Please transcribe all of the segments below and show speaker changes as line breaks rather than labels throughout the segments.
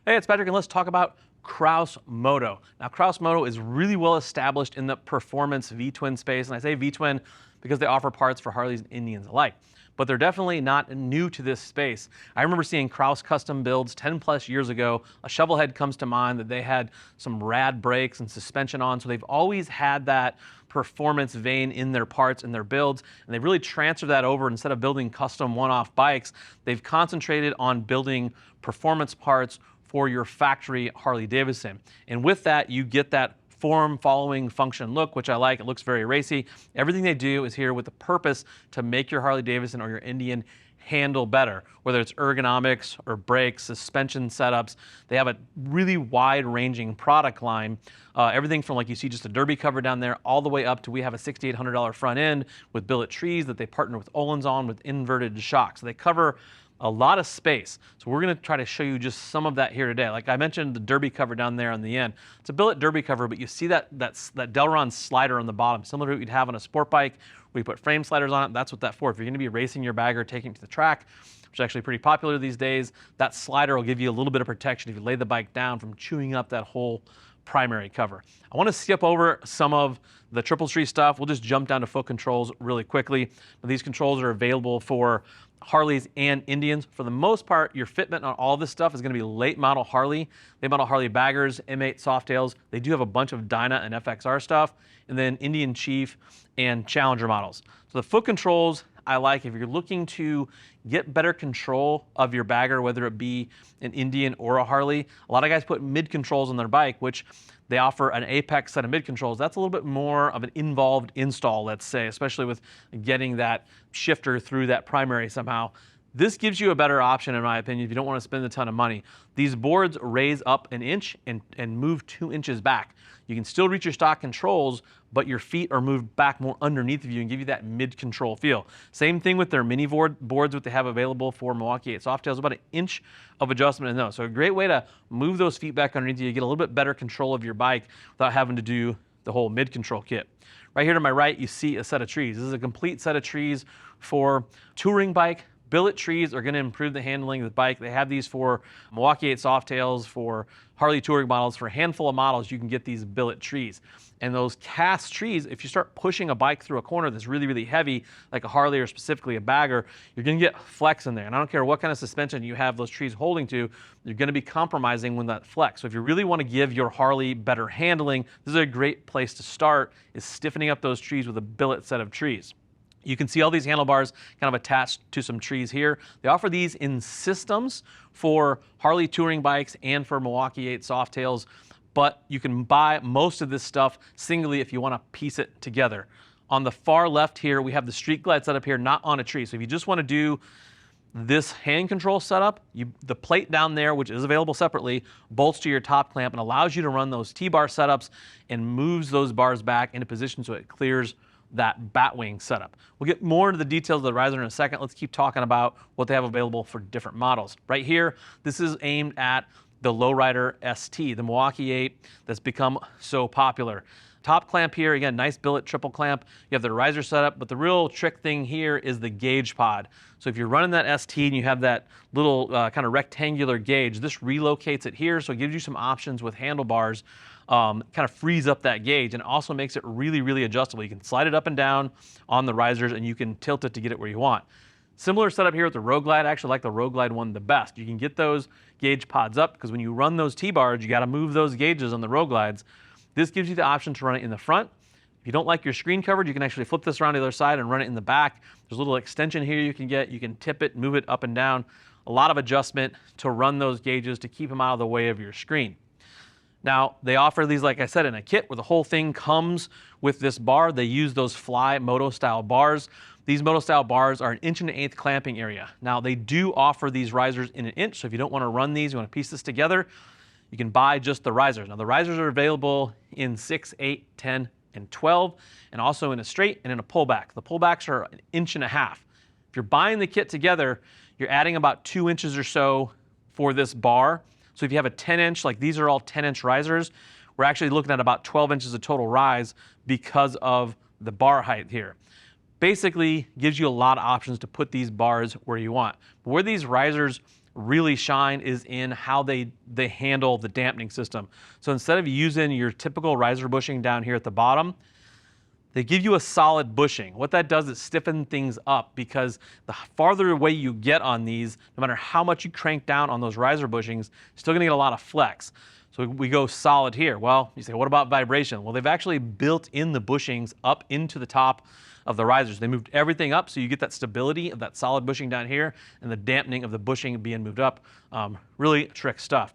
Hey, it's Patrick, and let's talk about Kraus Moto. Now, Kraus Moto is really well established in the performance V-twin space, and I say V-twin because they offer parts for Harleys and Indians alike. But they're definitely not new to this space. I remember seeing Kraus custom builds 10 plus years ago. A shovelhead comes to mind that they had some rad brakes and suspension on, so they've always had that performance vein in their parts and their builds, and they've really transferred that over. Instead of building custom one-off bikes, they've concentrated on building performance parts for your factory Harley-Davidson. And with that, you get that form following function look, which I like. It looks very racy. Everything they do is here with the purpose to make your Harley-Davidson or your Indian handle better, whether it's ergonomics or brakes, suspension setups. They have a really wide-ranging product line. Everything from, like you see, just a derby cover down there, all the way up to we have a $6,800 front end with billet trees that they partner with Öhlins on with inverted shocks. So they cover a lot of space. So we're going to try to show you just some of that here today. Like I mentioned, the derby cover down there on the end. It's a billet derby cover, but you see that Delron slider on the bottom, similar to what you'd have on a sport bike where you put frame sliders on it. That's what that's for. If you're going to be racing your bagger, taking it to the track, which is actually pretty popular these days, that slider will give you a little bit of protection if you lay the bike down from chewing up that whole primary cover. I want to skip over some of the triple tree stuff. We'll just jump down to foot controls really quickly. Now, these controls are available for Harleys and Indians. For the most part, your fitment on all this stuff is going to be late model Harley, late model Harley baggers, M8 Softails. They do have a bunch of Dyna and FXR stuff, and then Indian Chief and Challenger models. So the foot controls I like if you're looking to get better control of your bagger, whether it be an Indian or a Harley. A lot of guys put mid controls on their bike, which they offer an Apex set of mid controls. That's a little bit more of an involved install, let's say, especially with getting that shifter through that primary somehow. This gives you a better option, in my opinion, if you don't want to spend a ton of money. These boards raise up an inch and move 2 inches back. You can still reach your stock controls, but your feet are moved back more underneath of you and give you that mid-control feel. Same thing with their mini boards, what they have available for Milwaukee 8 Softails, about an inch of adjustment in those. So a great way to move those feet back underneath you, get a little bit better control of your bike without having to do the whole mid-control kit. Right here to my right, you see a set of trees. This is a complete set of trees for touring bike. Billet trees are going to improve the handling of the bike. They have these for Milwaukee 8 Softails, for Harley touring models. For a handful of models, you can get these billet trees. And those cast trees, if you start pushing a bike through a corner that's really, really heavy, like a Harley or specifically a bagger, you're going to get flex in there. And I don't care what kind of suspension you have those trees holding to, you're going to be compromising with that flex. So if you really want to give your Harley better handling, this is a great place to start, is stiffening up those trees with a billet set of trees. You can see all these handlebars kind of attached to some trees here. They offer these in systems for Harley touring bikes and for Milwaukee 8 Softails, but you can buy most of this stuff singly if you want to piece it together. On the far left here, we have the Street Glide setup here, not on a tree. So if you just want to do this hand control setup, the plate down there, which is available separately, bolts to your top clamp and allows you to run those T-bar setups and moves those bars back into position so it clears that Batwing setup. We'll get more into the details of the riser in a second. Let's keep talking about what they have available for different models. Right here, this is aimed at the Lowrider ST, the Milwaukee 8 that's become so popular. Top clamp here, again, nice billet triple clamp. You have the riser setup, but the real trick thing here is the gauge pod. So if you're running that ST and you have that little kind of rectangular gauge, this relocates it here, so it gives you some options with handlebars. Kind of frees up that gauge and also makes it really, really adjustable. You can slide it up and down on the risers and you can tilt it to get it where you want. Similar setup here with the Road Glide. I actually like the Road Glide one the best. You can get those gauge pods up because when you run those T-bars, you got to move those gauges on the Road Glides. This gives you the option to run it in the front. If you don't like your screen covered, you can actually flip this around to the other side and run it in the back. There's a little extension here you can get. You can tip it, move it up and down. A lot of adjustment to run those gauges to keep them out of the way of your screen. Now, they offer these, like I said, in a kit where the whole thing comes with this bar. They use those Fly Moto-style bars. These Moto-style bars are an 1.1/8" clamping area. Now, they do offer these risers in 1 inch, so if you don't want to run these, you want to piece this together, you can buy just the risers. Now, the risers are available in 6, 8, 10, and 12, and also in a straight and in a pullback. The pullbacks are 1.5 inches. If you're buying the kit together, you're adding about 2 inches or so for this bar. So if you have a 10-inch, like these are all 10-inch risers, we're actually looking at about 12 inches of total rise because of the bar height here. Basically, gives you a lot of options to put these bars where you want. But where these risers really shine is in how they handle the dampening system. So instead of using your typical riser bushing down here at the bottom, they give you a solid bushing. What that does is stiffen things up, because the farther away you get on these, no matter how much you crank down on those riser bushings, you're still gonna get a lot of flex. So we go solid here. Well, you say, what about vibration? Well, they've actually built in the bushings up into the top of the risers. They moved everything up so you get that stability of that solid bushing down here and the dampening of the bushing being moved up. Really trick stuff.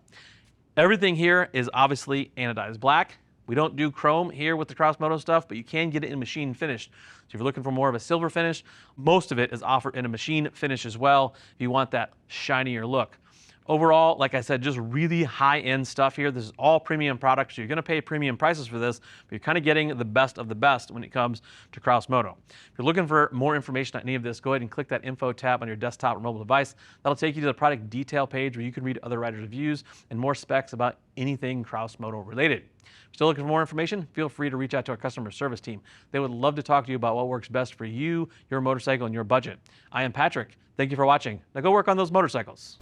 Everything here is obviously anodized black. We don't do chrome here with the Kraus Motor stuff, but you can get it in machine finished. So if you're looking for more of a silver finish, most of it is offered in a machine finish as well if you want that shinier look. Overall, like I said, just really high-end stuff here. This is all premium products, so you're gonna pay premium prices for this, but you're kind of getting the best of the best when it comes to Kraus Motor. If you're looking for more information on any of this, go ahead and click that info tab on your desktop or mobile device. That'll take you to the product detail page where you can read other riders' reviews and more specs about anything Kraus Motor related. If you're still looking for more information, feel free to reach out to our customer service team. They would love to talk to you about what works best for you, your motorcycle, and your budget. I am Patrick. Thank you for watching. Now go work on those motorcycles.